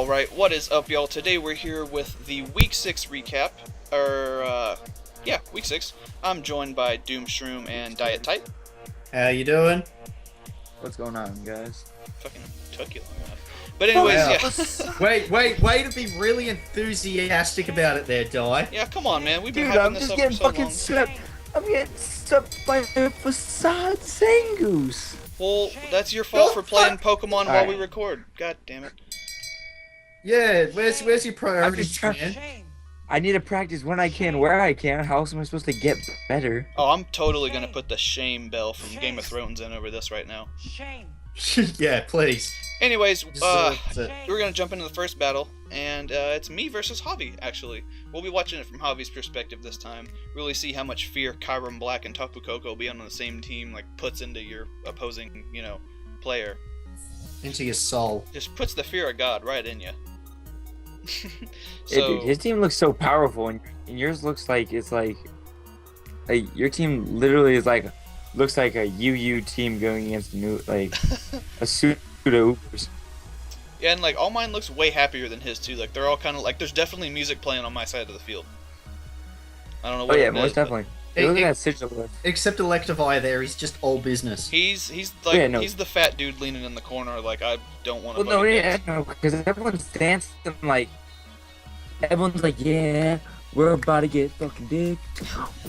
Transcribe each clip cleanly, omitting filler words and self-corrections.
Alright, what is up, y'all? Today we're here with the Week 6 recap. Yeah, Week 6. I'm joined by Doomshroom and DyeItTight. How you doing? What's going on, guys? Fucking took you long enough. But anyways, yeah. Way to be really enthusiastic about it there, Dye. Yeah, come on, man. We've been Dude, hyping I'm this just up getting for so fucking long. swept. I'm getting swept by a facade Zangoose. Well, that's your fault for playing Pokemon while we record. God damn it. Yeah, where's your priorities, just trying- man? I need to practice when I can, where I can. How else am I supposed to get better? Oh, I'm totally gonna put the shame bell from Game of Thrones in over this right now. Yeah, please. Anyways, That's it. we're gonna jump into the first battle, and it's me versus Javi, actually. We'll be watching it from Javi's perspective this time. Really see how much fear Kyron Black and Tapu Koko being on the same team like puts into your opposing, player. Into your soul. Just puts the fear of God right in you. Yeah, dude, his team looks so powerful, and yours looks like it's like your team literally is like looks like a UU team going against a pseudo. Yeah, and like all mine looks way happier than his too. Like they're all kind of like there's definitely music playing on my side of the field. I don't know what. Oh yeah, it most is, but definitely. Hey, look at that sigil. Except Electivire there, he's just all business. He's like yeah, no. he's the fat dude leaning in the corner. Like I don't want to. Well, no, because everyone's dancing like. Everyone's like, yeah, we're about to get fucking dick.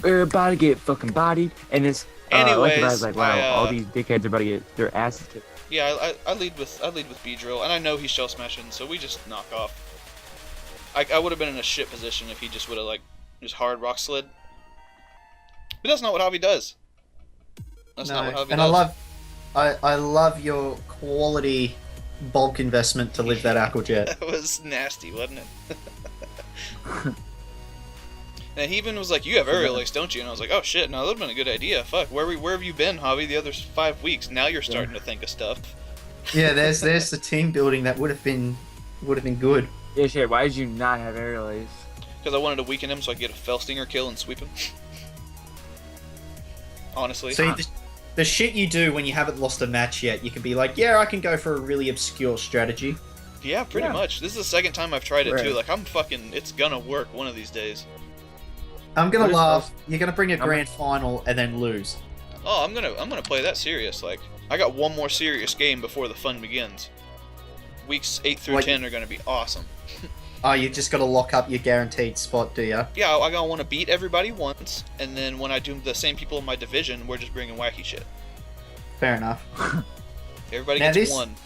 We're about to get fucking bodied. And it's Anyways, like, wow, all these dickheads are about to get their asses kicked. Yeah, I lead with Beedrill, and I know he's shell smashing, so we just knock off. I would have been in a shit position if he just would have like just hard rock slid. But that's not what Javi does. That's not what Javi does. I love your quality bulk investment to live that Aquajet. That was nasty, wasn't it? And he even was like, "You have aerial ace, don't you?" And I was like, "Oh shit, no, that would've been a good idea. Fuck, where have you been, Javi? The other 5 weeks. Now you're starting to think of stuff." Yeah, there's the team building that would have been good. Yeah, Shay, why did you not have aerial ace? Because I wanted to weaken him so I could get a Felstinger kill and sweep him. Honestly. See, the shit you do when you haven't lost a match yet, you can be like, yeah, I can go for a really obscure strategy. Yeah, pretty much. This is the second time I've tried it too. Right. Like it's gonna work one of these days. I'm gonna laugh. You're gonna bring a grand final and then lose. Oh, I'm gonna play that serious. Like I got one more serious game before the fun begins. Weeks 8 through 10 are gonna be awesome. Oh, you just gotta lock up your guaranteed spot, do ya? Yeah, I gotta want to beat everybody once, and then when I do the same people in my division, we're just bringing wacky shit. Fair enough. Everybody Now gets one.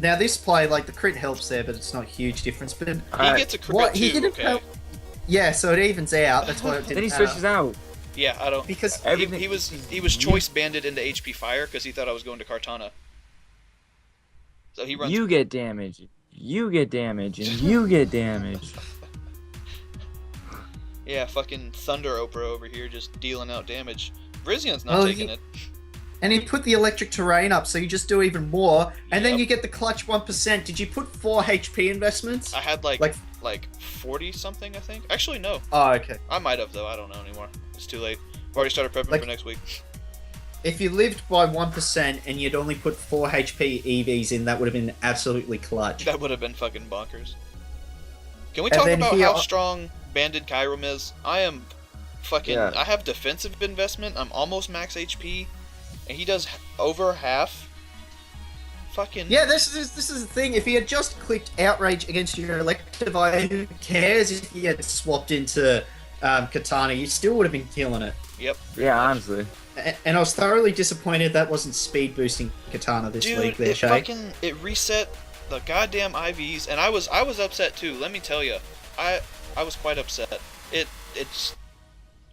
Now this play, like the crit helps there, but it's not a huge difference. But He gets a crit too. Okay. Yeah, so it evens out. That's why it didn't Then he matter. switches out. Yeah, I don't. Because he was choice banded into HP fire because he thought I was going to Kartana. So he runs. You get damage. You get damage, and you get damage. Yeah, fucking Thunder Oprah over here just dealing out damage. Virizian's not taking it. And he put the electric terrain up, so you just do even more, and then you get the clutch 1%. Did you put 4 HP investments? I had like 40 something, I think. Actually, no. Oh, okay. I might have though. I don't know anymore. It's too late. I've already started prepping for next week. If you lived by 1% and you'd only put 4 HP EVs in, that would have been absolutely clutch. That would have been fucking bonkers. Can we talk about how strong Banded Kyurem is? I am fucking... Yeah. I have defensive investment. I'm almost max HP. And he does over half. Fucking... Yeah, this is the thing. If he had just clicked Outrage against your Electivire, who cares if he had swapped into Katana? You still would have been killing it. Yep. Yeah, honestly. And I was thoroughly disappointed that wasn't speed boosting Katana this week there, Shay. It reset the goddamn IVs, and I was upset too. Let me tell you, I was quite upset. It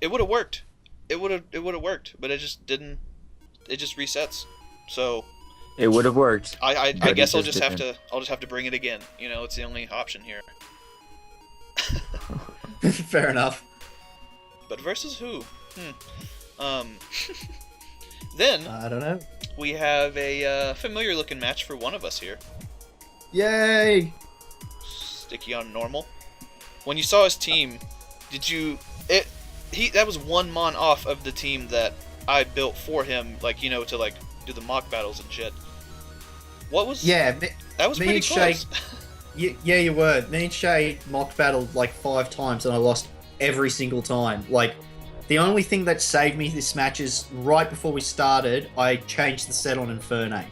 would have worked. It would have worked, but it just didn't. It just resets. So it would have worked. I guess I'll just have to bring it again. It's the only option here. Fair enough. But versus who? Then I don't know. We have a familiar looking match for one of us here. Yay! Sticky on normal. When you saw his team, did you? That was one mon off of the team that I built for him, to do the mock battles and shit. What was? Yeah, that was me pretty and Shay. close. Yeah, you were. Me and Shay mock battled like 5 times, and I lost every single time. Like, the only thing that saved me this match is right before we started, I changed the set on Infernape.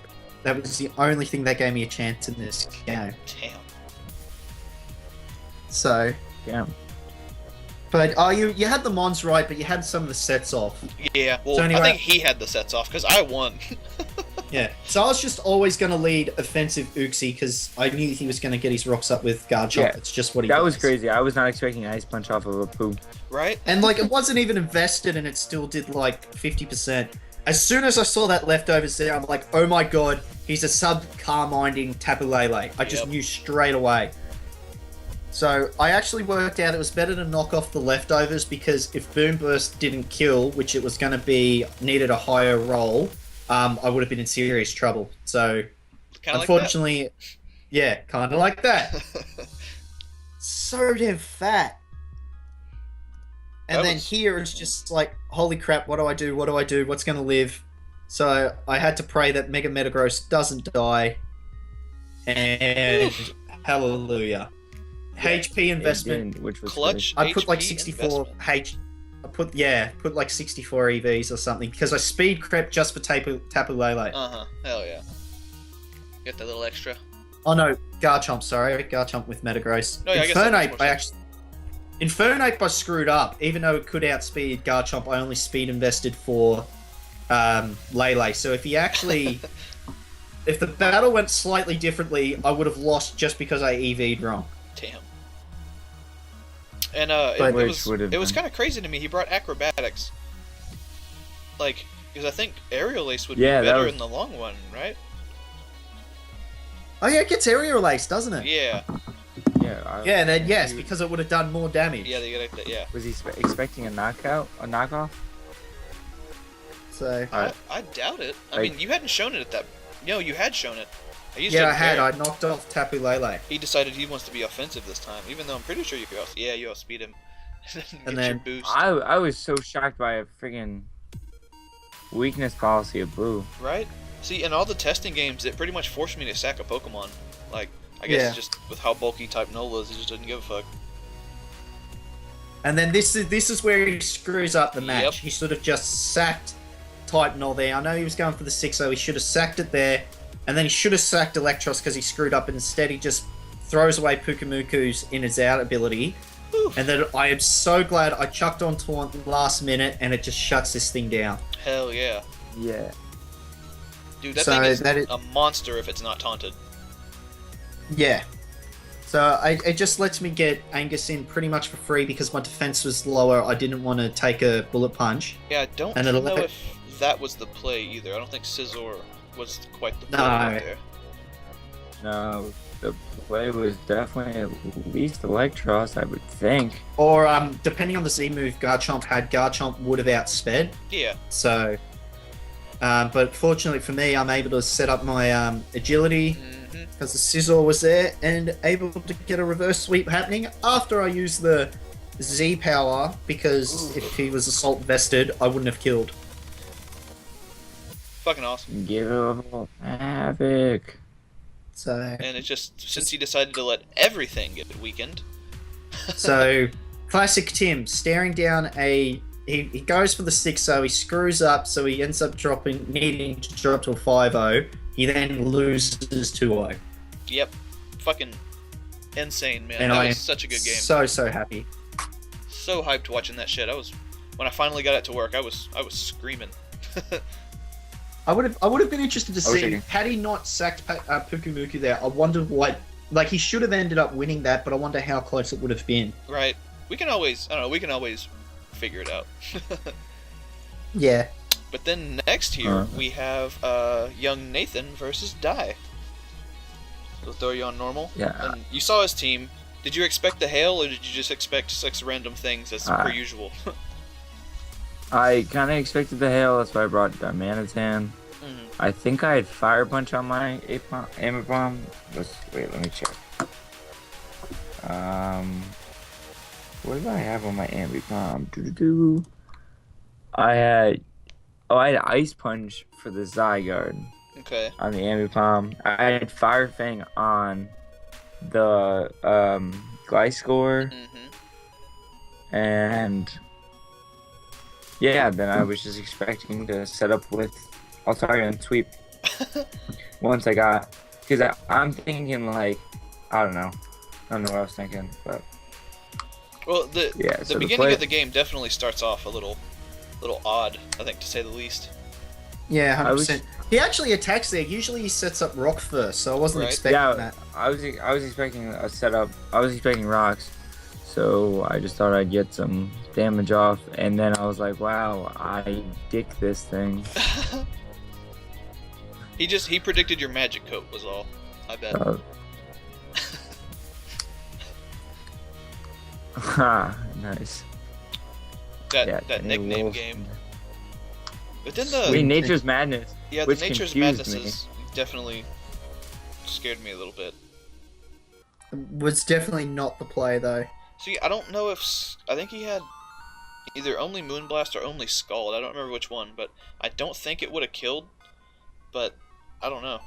That was the only thing that gave me a chance in this game. Damn. So, Yeah. but you had the mons right, but you had some of the sets off. Yeah. Well, So anyway- I think he had the sets off because I won. Yeah. So I was just always going to lead offensive Uxie because I knew he was going to get his rocks up with guard jump. Yeah, That's just what he That does. was crazy. I was not expecting an ice punch off of a poo. Right? And like, it wasn't even invested, and it still did like 50%. As soon as I saw that leftovers there, I'm like, oh my god, he's a sub-car-minding Tapu Lele. I just Yep. knew straight away. So I actually worked out it was better to knock off the leftovers because if Boom Burst didn't kill, which it was going to be, needed a higher roll, I would have been in serious trouble. So Kind of unfortunately, yeah, kind of like that. like that. So damn fat. And That then was- here it's just like, holy crap, what do I do? What do I do? What's going to live? So I had to pray that Mega Metagross doesn't die. And hallelujah. HP investment. It didn't, which was Clutch. I put like HP 64 investment. put like 64 EVs or something because I speed crept just for Tapu Lele. Hell yeah. Get that little extra. Oh no, Garchomp, sorry. Garchomp with Metagross. No, yeah, I guess that makes Infernape, more I sense. actually... Infernape I screwed up. Even though it could outspeed Garchomp, I only speed invested for Lele. So if he actually... if the battle went slightly differently, I would have lost just because I EV'd wrong. Damn. And But- it was kind of crazy to me. He brought acrobatics. Like, because I think Aerial Ace would Yeah, be that better was- in the long run, right? Oh yeah, it gets Aerial Ace, doesn't it? Yeah. Yeah. Yeah, then yes, because it would have done more damage. Yeah, they get that. Yeah. Was he expecting a knockoff? So... I doubt it. I Like- mean, you hadn't shown it at that. No, you had shown it. I just Yeah, I didn't had. care. I knocked off Tapu Lele. He decided he wants to be offensive this time, even though I'm pretty sure you outspeed him. Get And your then boost. I was so shocked by a friggin' weakness policy of Blue. Right? See, in all the testing games, it pretty much forced me to sack a Pokemon. Like, I guess Yeah. just with how bulky Type Nola is, he just didn't give a fuck. And then this is where he screws up the match. Yep. He sort of just sacked Titanol there. I know he was going for the 6-0. He should have sacked it there. And then he should have sacked Electros because he screwed up. And instead, he just throws away Pukumuku's in his out ability. Whew. And then I am so glad I chucked on Taunt last minute and it just shuts this thing down. Hell yeah. Yeah. Dude, that So thing is that is- a monster if it's not taunted. Yeah. So it just lets me get Angus in pretty much for free because my defense was lower. I didn't want to take a bullet punch. Yeah, I don't And know it'll- if that was the play either. I don't think Scizor was quite the play No. right there. No, the play was definitely at least Electros, I would think. Or depending on the Z move Garchomp had, Garchomp would have outsped. Yeah. So, but fortunately for me, I'm able to set up my agility Mm-hmm. because the Scizor was there and able to get a reverse sweep happening after I used the Z power because if he was assault vested, I wouldn't have killed. Fucking awesome. Give it a havoc. So, And it's just, since he decided to let everything get weakened. so classic Tim staring down a. He goes for the 6-0, he screws up, so he ends up needing to drop to a 5-0. He then loses 2-0. Yep. Fucking insane, man. And That I was am such a good game. so happy. So hyped watching that shit. When I finally got it to work, I was screaming. I would have been interested to I was see thinking- had he not sacked Pukumuku there. I wonder what, like, he should have ended up winning that, but I wonder how close it would have been. Right. We can always figure it out. Yeah. But then next here, we have young Nathan versus Dye. We'll throw you on normal. Yeah. And you saw his team. Did you expect the hail, or did you just expect 6 random things as per usual? I kind of expected the hail, that's why I brought Damanitan. Mhm. I think I had Fire Punch on my Amber Bomb. Wait, let me check. What did I have on my Amber Bomb? I had Ice Punch for the Zygarde. Okay. on the Ambipom. I had Fire Fang on the Gliscor, and yeah, then I was just expecting to set up with Altaria and Sweep once I got, because I'm thinking like, I don't know what I was thinking, but Well, the so beginning of the game definitely starts off a little odd, I think, to say the least. Yeah, 100%. He actually attacks there. Usually he sets up rock first, so I wasn't expecting that. I was expecting a setup. I was expecting rocks, so I just thought I'd get some damage off, and then I was like, wow, I dick this thing. He predicted your magic coat was all, I bet. Ha, nice. That nickname game. But then Nature's Madness. Yeah, the Nature's Madness definitely scared me a little bit. Was definitely not the play though. See, I don't know if I think he had either only Moonblast or only Scald. I don't remember which one, but I don't think it would have killed. But I don't know.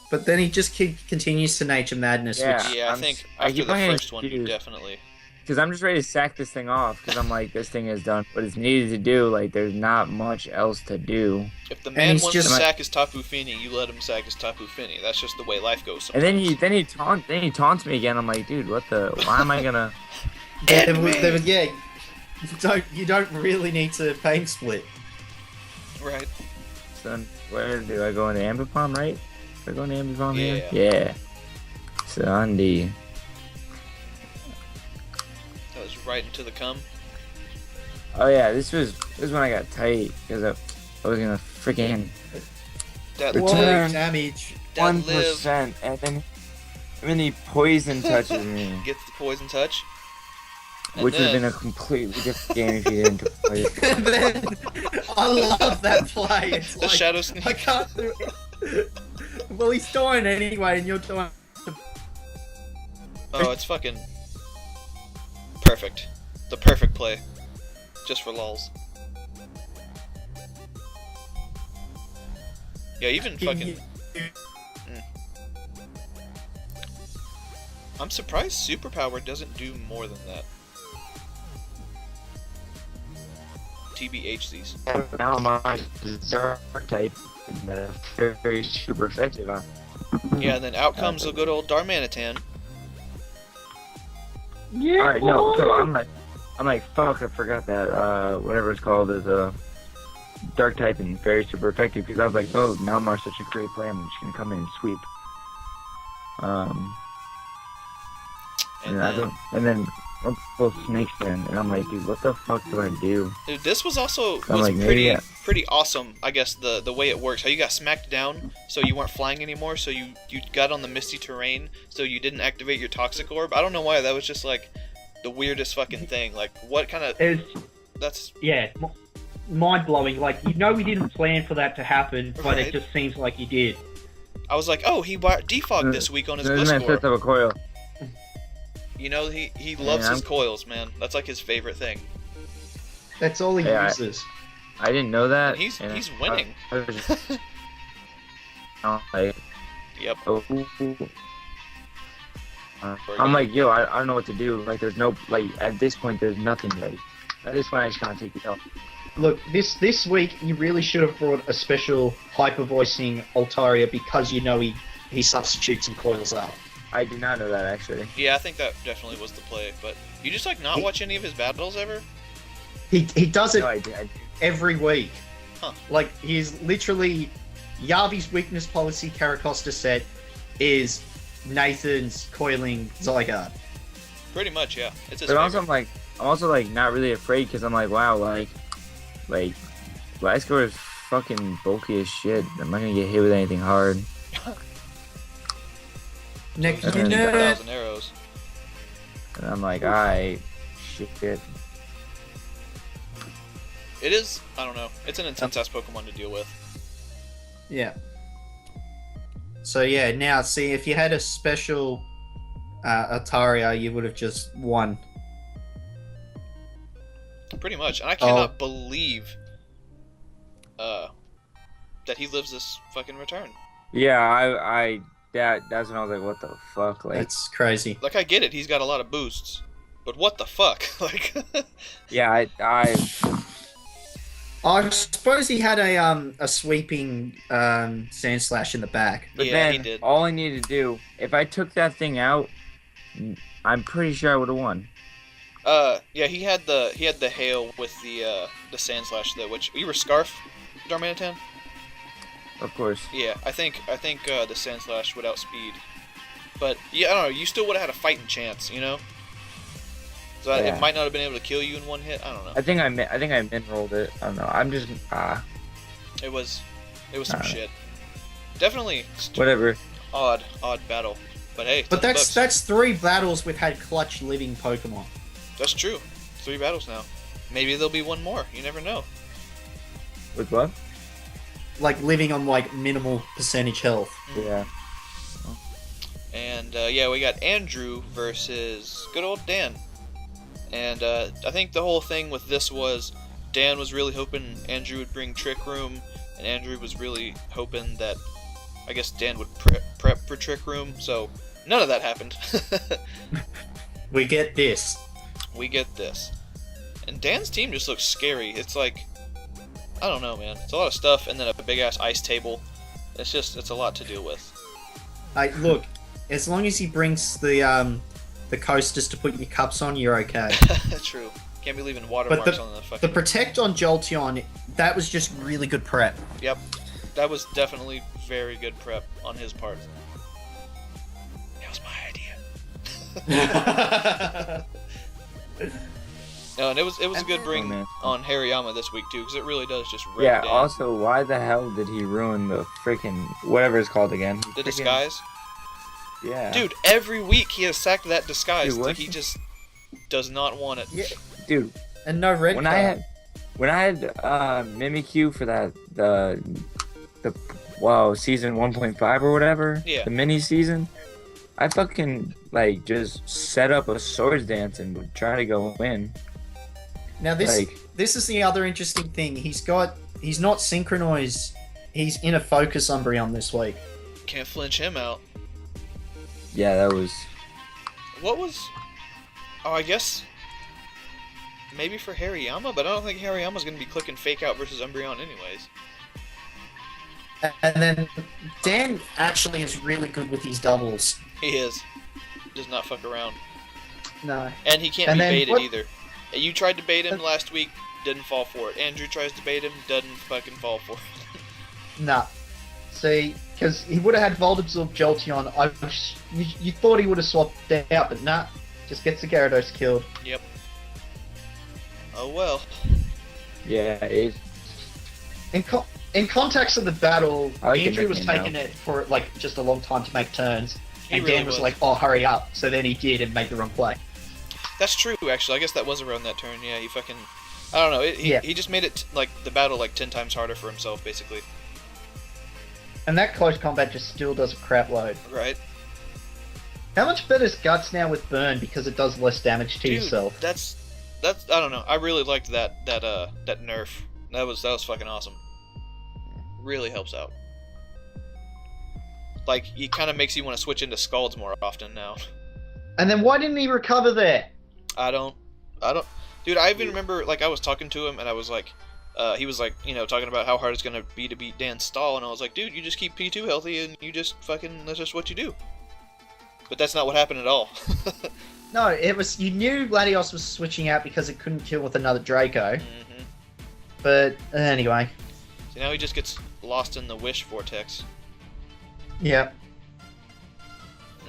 But then he just continues to Nature Madness. Yeah, I think after the first one, you definitely. Because I'm just ready to sack this thing off, because I'm like, this thing is done what it's needed to do. Like, there's not much else to do. If the man wants to sack his Tapu Fini, you let him sack his Tapu Fini. That's just the way life goes sometimes. And then he taunts me again. I'm like, dude, what the? Why am I gonna? You don't really need to pain split. Right. So where do I go into Ambipom, right? Do I go into Ambipom here? Yeah. Yeah. Sunday. That was right into the cum. Oh yeah, this was when I got tight, because I was gonna freaking return damage 1%, and then he poison touches me. Gets the poison touch. Which would have been a completely different game if he didn't play it. I love that play. It's the Shadow Sneak. I can't do it. Well, he's dying anyway, and you're dying. Oh, it's fucking perfect. The perfect play. Just for lols. Yeah, even fucking... I'm surprised Superpower doesn't do more than that. TBH these. Now my Dark type is very super effective on. Yeah, and then out comes a good old Darmanitan. Yeah. Alright, no, so I'm like, fuck, I forgot that, whatever it's called is, Dark type and very super effective, because I was like, oh, Malmar's such a great play, I'm just gonna come in and sweep. And then both snakes in, and I'm like, dude, what the fuck do I do? Dude, this was also like, pretty awesome, I guess, the way it works. How you got smacked down, so you weren't flying anymore, so you got on the misty terrain, so you didn't activate your Toxic Orb. I don't know why, that was just like the weirdest fucking thing. Like, what kind of... That's... Yeah, mind-blowing. Like, you know we didn't plan for that to happen, but Right. it just seems like he did. I was like, oh, he defogged this week on his Gliscor. Sets up a coil. You know, he loves his coils, man. That's like his favorite thing. That's all he uses. I didn't know that. And he's winning. Yep. I'm like, yo, I don't know what to do. Like, there's no, like, at this point, there's nothing ready. At this point, I just can't take it out. Look, this week you really should have brought a special hyper voicing Altaria, because you know he substitutes some coils out. I did not know that, actually. Yeah, I think that definitely was the play. But you just like not watch any of his battles ever? He does it No, I did. every week. Huh. Like, he's literally... Yavi's weakness policy Caracosta set is Nathan's coiling Zygarde. Pretty much, yeah. It's his But also, favorite. I'm also like not really afraid, because I'm like, wow, like Gliscor is fucking bulky as shit. I'm not gonna get hit with anything hard. Next And There's then- 1,000 arrows. And I'm like, alright, shit. It is, I don't know. It's an intense ass Pokemon to deal with. Yeah. So yeah, now see, if you had a special Altaria, you would have just won. Pretty much. And I cannot believe that that he lives this fucking return. Yeah, that's when I was like, what the fuck? Like, It's crazy. Like, I get it, he's got a lot of boosts, but what the fuck? Like, yeah, I suppose he had a sweeping sand slash in the back. but yeah, he then did. all I needed to do, if I took that thing out, I'm pretty sure I would have won. Yeah, he had the hail with the sand slash though, which you were scarf, Darmanitan? Of course. Yeah, I think the sand slash would outspeed, but yeah, I don't know. You still would have had a fighting chance, you know. So Yeah. it might not have been able to kill you in one hit. I don't know. I think I min-rolled it. I don't know. I'm just It was some shit. Definitely whatever. odd battle, but hey. But it's in the books. that's 3 battles we've had clutch living Pokemon. That's true. 3 battles now. Maybe there'll be one more. You never know. With what? Like living on like minimal percentage health. Yeah. And yeah, we got Andrew versus good old Dan. And I think the whole thing with this was Dan was really hoping Andrew would bring Trick Room, and Andrew was really hoping that I guess Dan would prep for Trick Room. So none of that happened. We get this. We get this. And Dan's team just looks scary. It's like, I don't know, man. It's a lot of stuff, and then a big ass ice table. It's a lot to deal with. Look, as long as he brings the coasters to put your cups on, you're okay. True. Can't be leaving water But marks on the The fucking. protect on Jolteon, that was just really good prep. Yep. That was definitely very good prep on his part. That was my idea. No, and it was a good bring man. on Hariyama this week too, because it really does just rip Yeah. Dan. Also, why the hell did he ruin the freaking whatever it's called again? The Freaking- disguise. Yeah. Dude, every week he has sacked that disguise. Dude, what? Like he just does not want it. Yeah. Dude. And no red When card. I had Mimikyu for that the season 1.5 or whatever, Yeah. the mini season, I fucking like just set up a swords dance and would try to go in. Now this Like- this is the other interesting thing. He's not synchronized. He's in a focus Umbreon this week. Can't flinch him out. Yeah, that was What was? Oh, I guess maybe for Hariyama, but I don't think Hariyama's gonna be clicking fake out versus Umbreon anyways. And then Dan actually is really good with his doubles. He is. Does not fuck around. No. And he can't And be then baited what- either. You tried to bait him last week, didn't fall for it. Andrew tries to bait him, doesn't fucking fall for it. Nah. See, because he would have had Volt Absorb Jolteon. You thought he would have swapped out, but nah. Just gets the Gyarados killed. Yep. Oh well. yeah. It, In context of the battle, I like Andrew your was nickname taking it for like just a long time to make turns, He and really Dan was like, "Oh, hurry up!" So then he did and made the wrong play. That's true, actually. I guess that was around that turn. Yeah, he fucking. I don't know. Yeah. He just made it like the battle like 10 times harder for himself, basically. And that close combat just still does a crap load. Right? How much better is Guts now with Burn because it does less damage to Dude, yourself? that's. I don't know. I really liked that nerf. That was fucking awesome. Really helps out. Like, it kind of makes you want to switch into Scalds more often now. And then why didn't he recover there? I don't. Dude, I even remember, like, I was talking to him, and I was like, he was like, you know, talking about how hard it's gonna be to beat Dan's stall, and I was like, dude, you just keep P2 healthy, and you just fucking, that's just what you do. But that's not what happened at all. No, it was. You knew Latios was switching out because it couldn't kill with another Draco. Hmm. But anyway, So now he just gets lost in the Wish Vortex. yeah.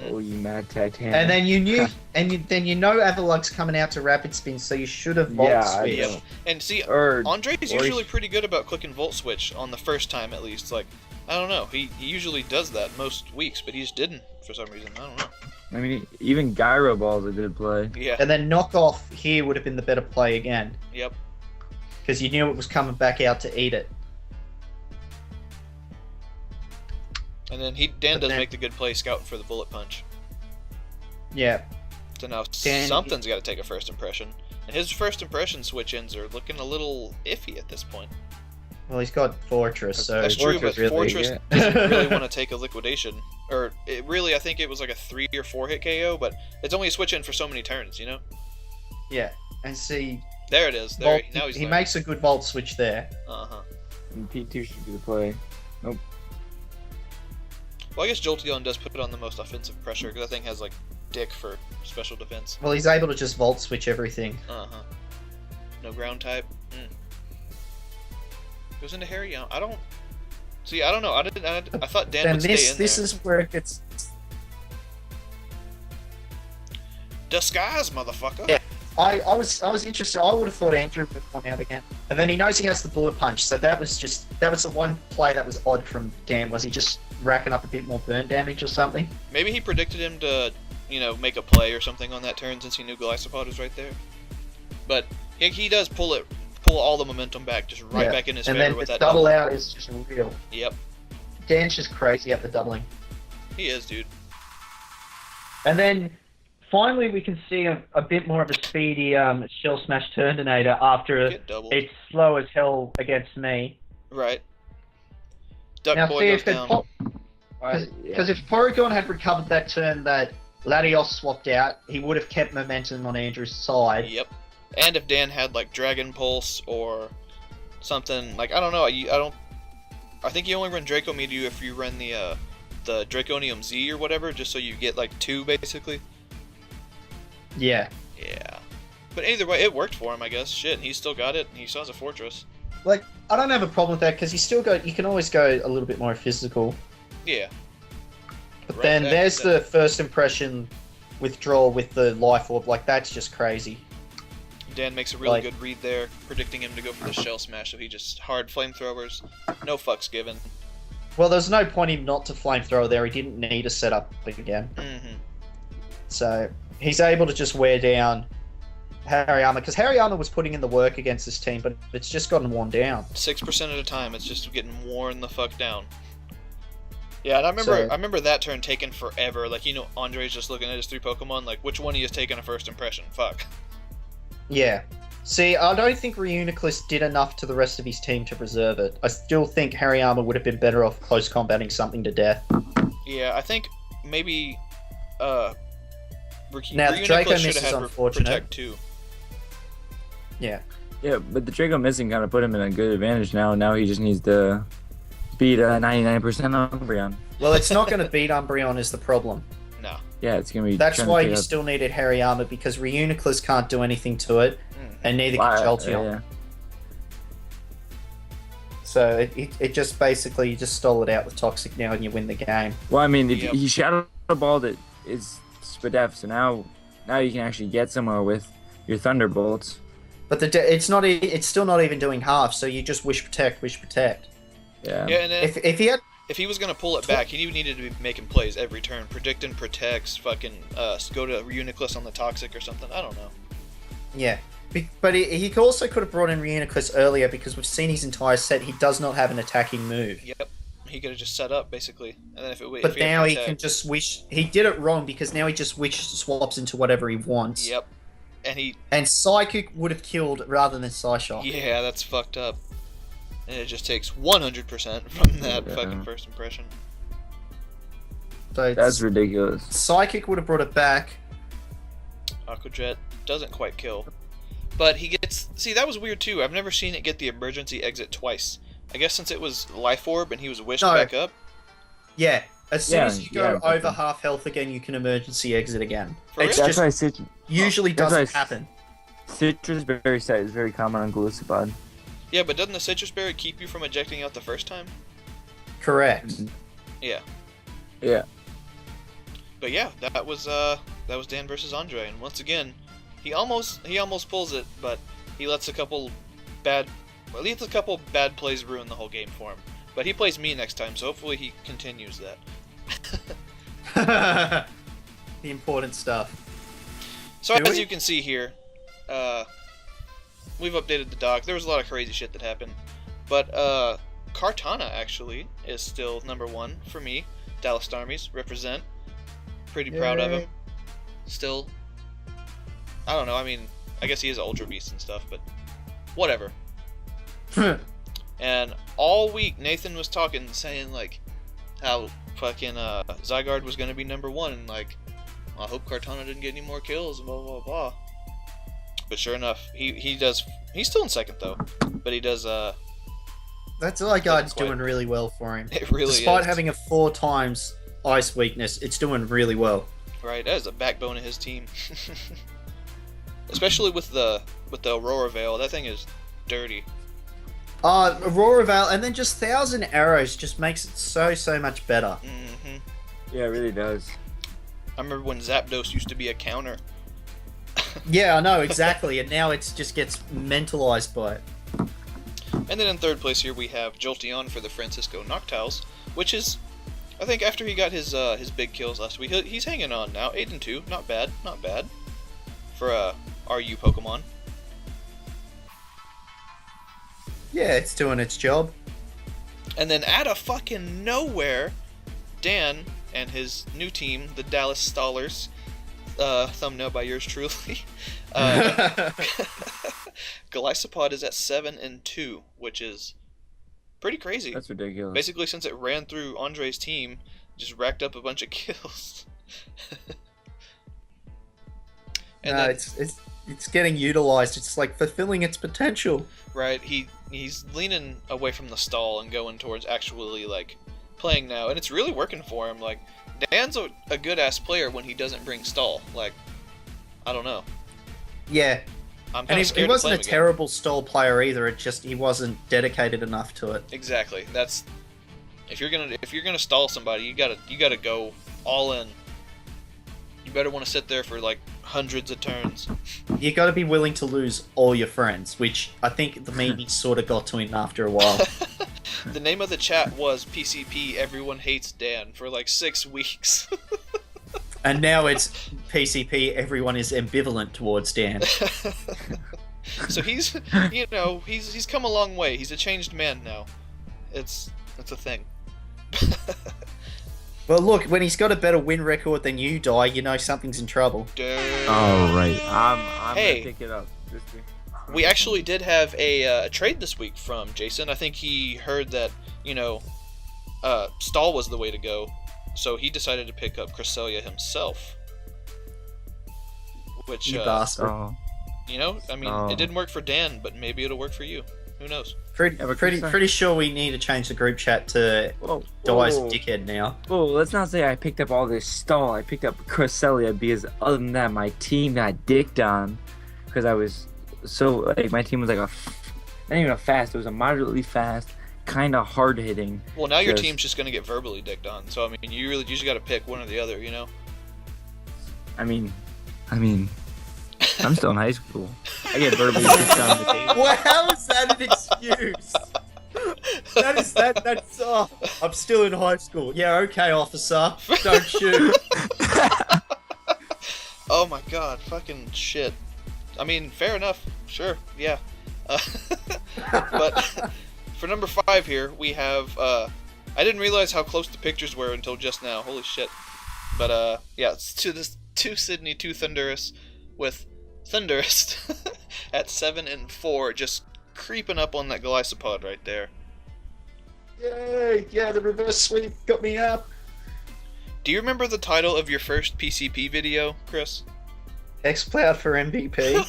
oh, you mad Titan. And then you knew, then you know Avalug's coming out to Rapid Spin, so you should have Volt Yeah, I Switch. Yep. And see, or Andre's or usually pretty good about clicking Volt Switch on the first time, at least. Like, I don't know. He usually does that most weeks, but he just didn't for some reason. I don't know. I mean, even Gyro Ball's a good play. Yeah. And then Knockoff here would have been the better play again, Yep. because you knew it was coming back out to eat it. And then Dan But does then- make the good play scouting for the Bullet Punch. Yeah. So now Dan- something's got to take a first impression. And his first impression switch-ins are looking a little iffy at this point. Well, he's got Fortress, so That's true, but really Fortress good. doesn't really want to take a liquidation. Or, I think it was like a 3 or 4 hit KO, but it's only a switch in for so many turns, you know? yeah. And see, There it is. There, Volt, now he's he learning. makes a good Volt switch there. Uh-huh. And P2 should be the play. Nope. Well, I guess Jolteon does put on the most offensive pressure, because that thing has, like, dick for special defense. Well, he's able to just Volt switch everything. Uh-huh. No ground type. Goes into Harry. I don't... See, I don't know. I thought Dan Then would stay in this there. is where it gets. Disguise, motherfucker! Yeah. I was interested. I would have thought Andrew would come out again, and then he knows he has the bullet punch. So that was the one play that was odd from Dan. Was he just racking up a bit more burn damage or something? Maybe he predicted him to, make a play or something on that turn since he knew Glycopod was right there. But he does pull all the momentum back, just right back in his and favor then with the that double out is just real. Yep, Dan's just crazy at the doubling. he is, dude. And then finally we can see a bit more of a speedy Shell Smash Turtonator after Get doubled. it's slow as hell against me. Right. Duck Now Boy see goes if down. because if Porygon had recovered that turn that Latios swapped out, he would have kept momentum on Andrew's side. Yep. And if Dan had like Dragon Pulse or something like I don't know, I think you only run Draco Meteor if you run the Draconium Z or whatever, just so you get like 2 basically. Yeah. Yeah. But either way, it worked for him, I guess. Shit, he still got it. And he still has a Fortress. Like, I don't have a problem with that because you can always go a little bit more physical. Yeah. But Right then back there's to the first impression withdrawal with the Life Orb. Like, that's just crazy. Dan makes a really Like- good read there, predicting him to go for the Shell Smash, so he just hard flamethrowers, no fucks given. Well, there's no point him not to flamethrower there. He didn't need a setup again. Mm-hmm. So he's able to just wear down Hariyama because Hariyama was putting in the work against this team, but it's just gotten worn down. 6% at a time, it's just getting worn the fuck down. Yeah, and So- I remember that turn taking forever. Like, Andre's just looking at his 3 Pokemon, like, which one of you is taking a first impression? Fuck. Yeah. See, I don't think Reuniclus did enough to the rest of his team to preserve it. I still think Hariyama would have been better off close combating something to death. Yeah, I think maybe, Now, the Reuniclus Draco should miss have is had unfortunate. Protect too. Yeah. Yeah, but the Draco missing kind of put him in a good advantage now. Now he just needs to beat 99% Umbreon. Well, it's not going to beat Umbreon is the problem. No. Yeah, it's gonna be. That's trying to why pick you up- still needed Hariyama because Reuniclus can't do anything to it, and neither can Jolteon. Yeah. So it just basically you just stole it out with Toxic now and you win the game. Well, I mean, if Yep. he Shadow Balled it is Spadef, so now you can actually get somewhere with your Thunderbolts. But it's still not even doing half. So you just wish protect. Yeah. Yeah, and then If he had if he was gonna pull it back, he needed to be making plays every turn, predicting, protects, fucking go to Reuniclus on the Toxic or something. I don't know. yeah, but he also could have brought in Reuniclus earlier because we've seen his entire set. He does not have an attacking move. Yep. He could have just set up basically, and then if But had now he protect- can just wish. He did it wrong because now he just wish swaps into whatever he wants. Yep. And he And Psychic would have killed rather than Psyshock. yeah, that's fucked up. And it just takes 100% from that Yeah. fucking first impression. So That's ridiculous. Psychic would have brought it back. Aqua Jet doesn't quite kill. But he gets... See, that was weird too. I've never seen it get the emergency exit twice. I guess since it was Life Orb and he was wished No. back up. Yeah. As soon Yeah, as you yeah, go but over then- half health again, you can emergency exit again. For It's real? That's just why usually that's why doesn't happen. Citrus Berry set is very common on Gliscopod. Yeah, but doesn't the Citrus Berry keep you from ejecting out the first time? Correct. Yeah. Yeah. But yeah, that was Dan versus Andre, and once again, he almost pulls it, but he lets a couple bad plays ruin the whole game for him. But he plays me next time, so hopefully he continues that. The important stuff. So Do as we? you can see here, we've updated the doc. There was a lot of crazy shit that happened, but Kartana actually is still #1 for me. Dallas Starmies represent. Pretty proud of him. Still, I don't know. I mean, I guess he is Ultra Beast and stuff, but whatever. And all week Nathan was talking, saying like how fucking Zygarde was gonna be number 1, and like I hope Kartana didn't get any more kills, blah blah blah. But sure enough, he does. He's still in second though, but he does. That's Zygarde's doing really well for him. It really Despite is. having a 4 times ice weakness, it's doing really well. Right, that is the backbone of his team. Especially with the Aurora Veil, that thing is dirty. Aurora Veil, and then just 1,000 arrows just makes it so much better. Hmm. Yeah, it really does. I remember when Zapdos used to be a counter. Yeah, I know, exactly, and now it just gets mentalized by it. And then in third place here we have Jolteon for the Francisco Noctiles, which is, I think after he got his big kills last week, he's hanging on now. 8-2, not bad for a RU Pokemon. Yeah, it's doing its job. And then out of fucking nowhere, Dan and his new team, the Dallas Stallers, thumbnail by yours truly, Golisopod is at 7-2, which is pretty crazy. That's ridiculous. Basically, since it ran through Andre's team, just racked up a bunch of kills. And No, then, it's getting utilized. It's like fulfilling its potential. right, he's leaning away from the stall and going towards actually like playing now, and it's really working for him. Like Dan's a good ass player when he doesn't bring stall. Like I don't know. Yeah, I'm and kind of he scared to play wasn't a him again. terrible stall player either. It just he wasn't dedicated enough to it. Exactly. That's if you're gonna stall somebody, you gotta go all in. You better want to sit there for like hundreds of turns. You got to be willing to lose all your friends, which I think the meaning sort of got to him after a while. The name of the chat was PCP. Everyone hates Dan for like 6 weeks. And now it's PCP. Everyone is ambivalent towards Dan. So he's he's come a long way. He's a changed man now. It's a thing. Well, look, when he's got a better win record than you, Die, you know something's in trouble. Oh, right. I'm Hey. gonna pick it up this week. We actually did have a trade this week from Jason. I think he heard that, stall was the way to go, so he decided to pick up Cresselia himself. Which, You bastard. Oh. it didn't work for Dan, but maybe it'll work for you. Who knows? Pretty sure we need to change the group chat to Whoa, Die's whoa. dickhead now. Well, let's not say I picked up all this stall. I picked up Cresselia because other than that, my team got dicked on because I was so like my team was like not even a fast. It was a moderately fast, kind of hard hitting. Well, now your Just- team's just gonna get verbally dicked on. So I mean, you just got to pick one or the other. I mean, I'm still in high school. I get verbally dicked on the table. Well, how is that an excuse? That's I'm still in high school. Yeah, okay, officer. Don't shoot. Oh my god, fucking shit. I mean, fair enough. Sure, yeah. But for number 5 here, we have. I didn't realize how close the pictures were until just now. Holy shit. But yeah, it's to Sydney, to Thunderous, with Thunderous at 7-4, just creeping up on that Golisopod right there. Yay! Yeah, the reverse sweep got me up. Do you remember the title of your first PCP video, Chris? X-Cloud for MVP.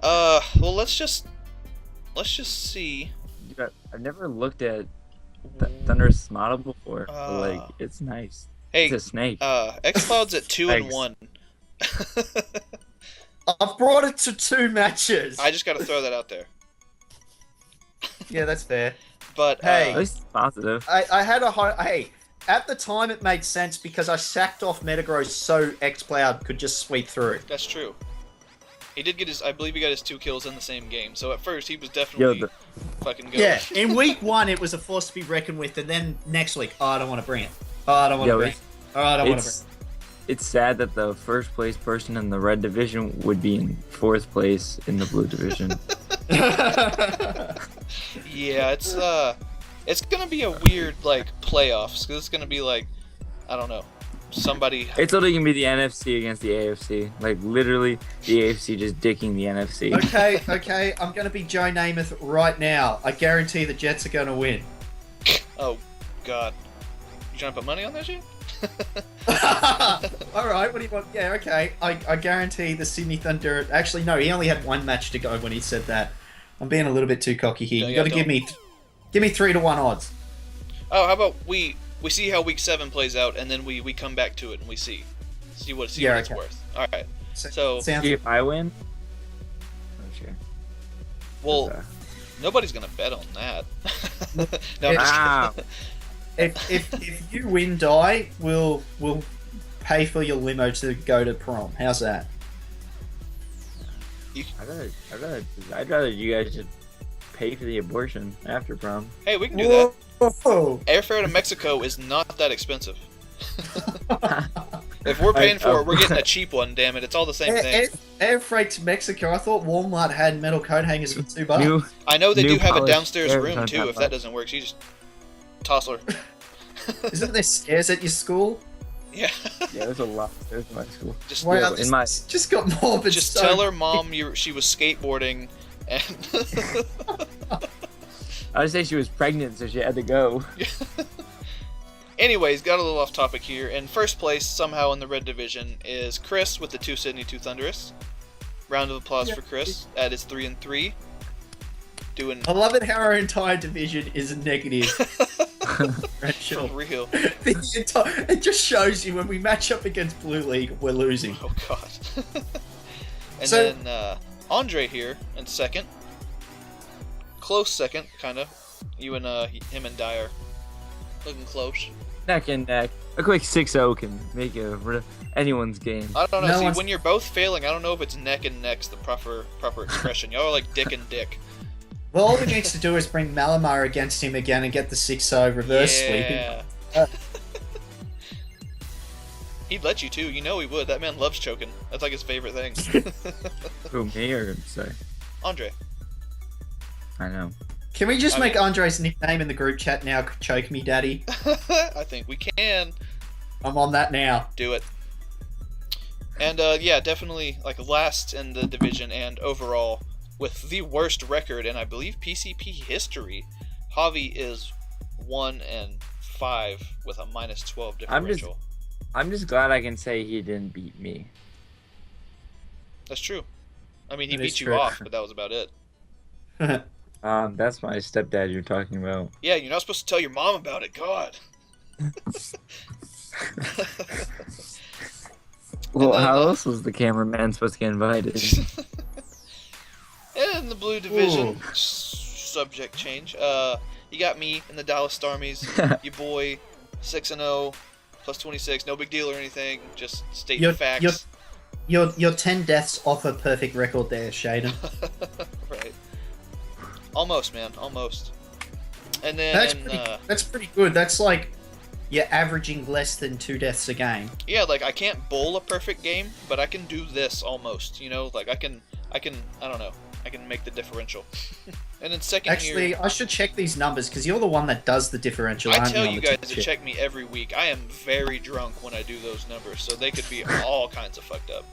Well, let's just see. Dude, I've never looked at Thunderous model before. But, like, it's nice. Hey, It's a snake. X-Cloud's at 2-1. I've brought it to 2 matches. I just gotta throw that out there. Yeah, that's fair. But Hey. At least it's positive. I had a high. Hey, at the time it made sense because I sacked off Metagross so X-Cloud could just sweep through. that's true. He did get I believe he got his 2 kills in the same game. So at first he was definitely fucking good. Yeah, in week 1 it was a force to be reckoned with, and then next week, I don't want to bring it. I don't want to bring it. I don't want to bring it. It's sad that the first place person in the red division would be in 4th place in the blue division. Yeah, it's gonna be a weird like playoffs because it's gonna be like I don't know. somebody. It's literally gonna be the NFC against the AFC. Like literally, the AFC just dicking the NFC. Okay, I'm gonna be Joe Namath right now. I guarantee the Jets are gonna win. Oh, God. You trying to put money on that shit? Alright, what do you want? Yeah, okay. I guarantee the Sydney Thunder... Actually, no, he only had one match to go when he said that. I'm being a little bit too cocky here. You gotta give me 3-1 odds. Oh, how about we see how week 7 plays out, and then we come back to it and we see what it's worth. Alright. So sounds... See if I win? Oh, sure. Well, nobody's gonna bet on that. No, I'm just kidding. If you win, Die, we'll pay for your limo to go to prom. How's that? I'd rather you guys just pay for the abortion after prom. Hey, we can do that. Whoa. Airfare to Mexico is not that expensive. If we're paying for it, we're getting a cheap one. Damn it, it's all the same thing. Air freight to Mexico. I thought Walmart had metal coat hangers for $2. I know they do have a polished downstairs air room on too. top If of that it. doesn't work, you just toss her. Isn't there stairs at your school? Yeah. Yeah, there's a lot. There's my school. Just Wow, in my- this just got morbid. just so tell her mom she was skateboarding, and I would say she was pregnant, so she had to go. anyways, got a little off topic here. In first place, somehow in the red division, is Chris with the 2 Sydney 2 Thunderous. Round of applause for Chris at his 3-3. Doing I love it how our entire division is negative. for Rachel. real. It just shows you when we match up against Blue League, we're losing. Oh god. And So- then Andre here in second. Close second, kind of. You and him and Dyer looking close. Neck and neck. A quick 6-0 can make anyone's game. I don't know. No See, one's- when you're both failing, I don't know if it's neck and neck's the proper expression. Y'all are like dick and dick. Well, all we need to do is bring Malamar against him again and get the 6-0 reverse sweeping. Yeah. He'd let you too. You know he would. That man loves choking. That's like his favorite thing. Who, me or say? Andre. I know. Can we just I make mean- Andre's nickname in the group chat now? Choke me, daddy. I think we can I'm on that now. do it. And yeah, definitely like last in the division and overall with the worst record in I believe PCP history. Javi is 1-5 with a -12 differential. I'm just glad I can say he didn't beat me. That's true. I mean, he That is beat you true. off, but that was about it. That's my stepdad you're talking about. Yeah, you're not supposed to tell your mom about it. God. Well, then, how else was the cameraman supposed to get invited? And in the blue division, Ooh. subject change. You got me in the Dallas Starmies. Your boy, 6-0, plus 26. No big deal or anything. Just state the facts. You're 10 deaths off a perfect record there, Shaydunn. Right. Almost, man. Almost. And then, That's pretty good. That's like you're averaging less than 2 deaths a game. yeah, like I can't bowl a perfect game, but I can do this almost. You know, like I can. I don't know. I can make the differential. And then second Actually, here, I should check these numbers because you're the one that does the differential. I aren't tell on you the guys tip to sheet? check me every week. I am very drunk when I do those numbers, so they could be all kinds of fucked up.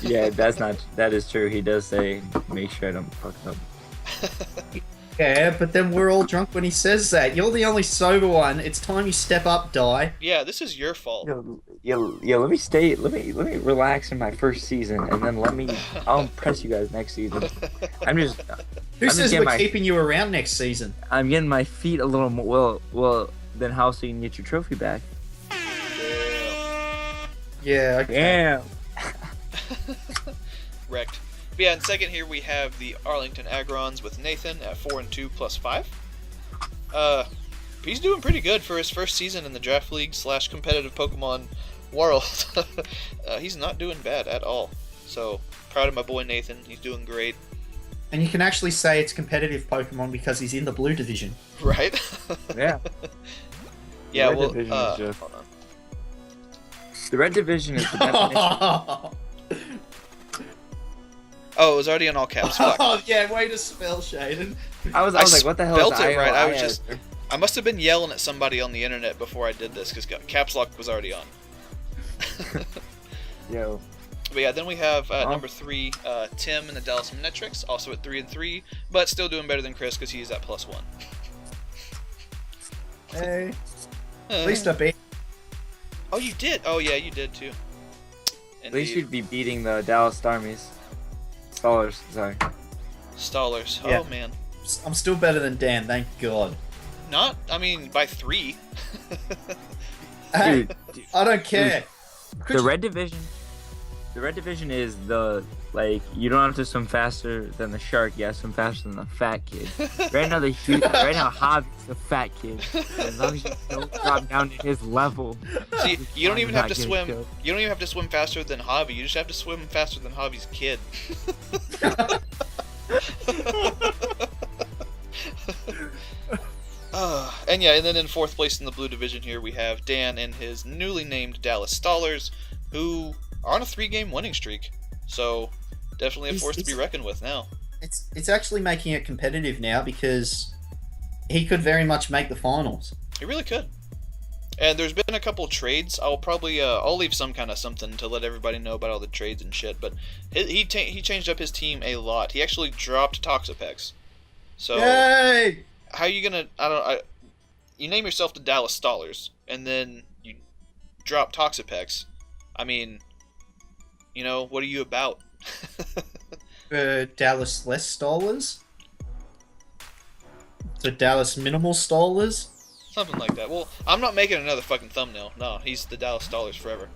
Yeah, that is true. He does say, make sure I don't fuck up. Yeah, but then we're all drunk when he says that. You're the only sober one. It's time you step up, Die. Yeah, this is your fault. Let me relax in my first season, and then I'll impress you guys next season. Who just says getting we're keeping you around next season? I'm getting my feet a little more, well, then how so you can get your trophy back? Yeah, okay. Damn. Wrecked. But yeah, in second here we have the Arlington Agrons with Nathan at 4-2 plus 5. He's doing pretty good for his first season in the draft league / competitive Pokemon world. He's not doing bad at all. So proud of my boy Nathan. He's doing great. And you can actually say it's competitive Pokemon because he's in the blue division. Right? Yeah. Yeah. Red Well, division is just- hold on. The red division is the definition. Oh, it was already in all caps. Fuck. Oh, yeah, way to spell, Shaydunn. I was like, what the hell spelt is it right. I was IOI? just. I must have been yelling at somebody on the internet before I did this because caps lock was already on. Yo. But yeah, then we have number 3, Tim in the Dallas Metrics, also at 3-3, but still doing better than Chris because he's at +1. Hey. At least I beat. Oh, you did? Oh, yeah, you did too. At least you'd be beating the Dallas Starmies. Stallers, sorry. Stallers. Yeah. Oh, man. I'm still better than Dan, thank God. Not, I mean, by 3. Hey, Dude, I don't care. the red division. The red division is the, like, you don't have to swim faster than the shark, you have to swim faster than the fat kid. Right now, Hobby's the fat kid. As long as you don't drop down to his level. See, you don't even have to not swim. getting You don't even have to swim faster than Hobby. You just have to swim faster than Hobby's kid. And yeah, and then in 4th place in the blue division here we have Dan and his newly named Dallas Stallers, who are on a 3-game winning streak. So definitely a force to be reckoned with now. It's actually making it competitive now because he could very much make the finals. He really could. And there's been a couple trades. I'll probably I'll leave some kind of something to let everybody know about all the trades and shit. But he changed up his team a lot. He actually dropped Toxapex. So Yay! how are you gonna? You name yourself the Dallas Stallers, and then you drop Toxapex. I mean, you know, what are you about? Dallas less stallers? The Dallas minimal stallers? Something like that. Well, I'm not making another fucking thumbnail. No, he's the Dallas Stallers forever.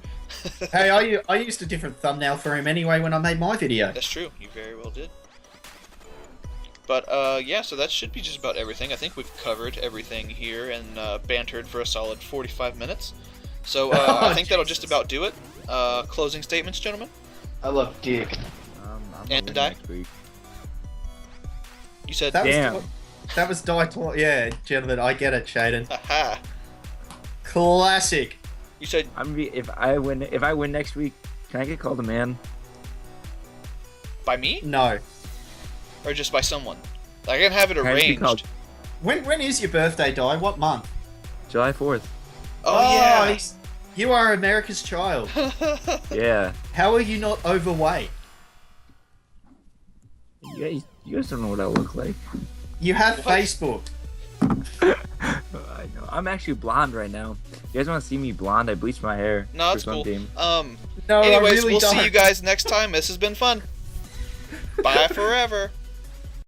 Hey, I used a different thumbnail for him anyway when I made my video. That's true. You very well did. But, yeah, so that should be just about everything. I think we've covered everything here and bantered for a solid 45 minutes. So, I think that'll just about do it. Closing statements, gentlemen? I love dick. I'm And hoping die? next week. You said... Damn. That was yeah, gentlemen, I get it, Shaydunn. Aha! Classic. You said... If I win next week, can I get called a man? By me? No. Or just by someone? I can have it Can I just be called arranged. When is your birthday, Di? What month? July 4th. Oh, yeah! You are America's child. Yeah. How are you not overweight? You guys don't know what I look like. You have What? Facebook. I know. I'm actually blonde right now. You guys want to see me blonde? I bleached my hair. No, for it's cool. Sunbeam. No, Anyways, I really we'll don't. see you guys next time. This has been fun. Bye forever.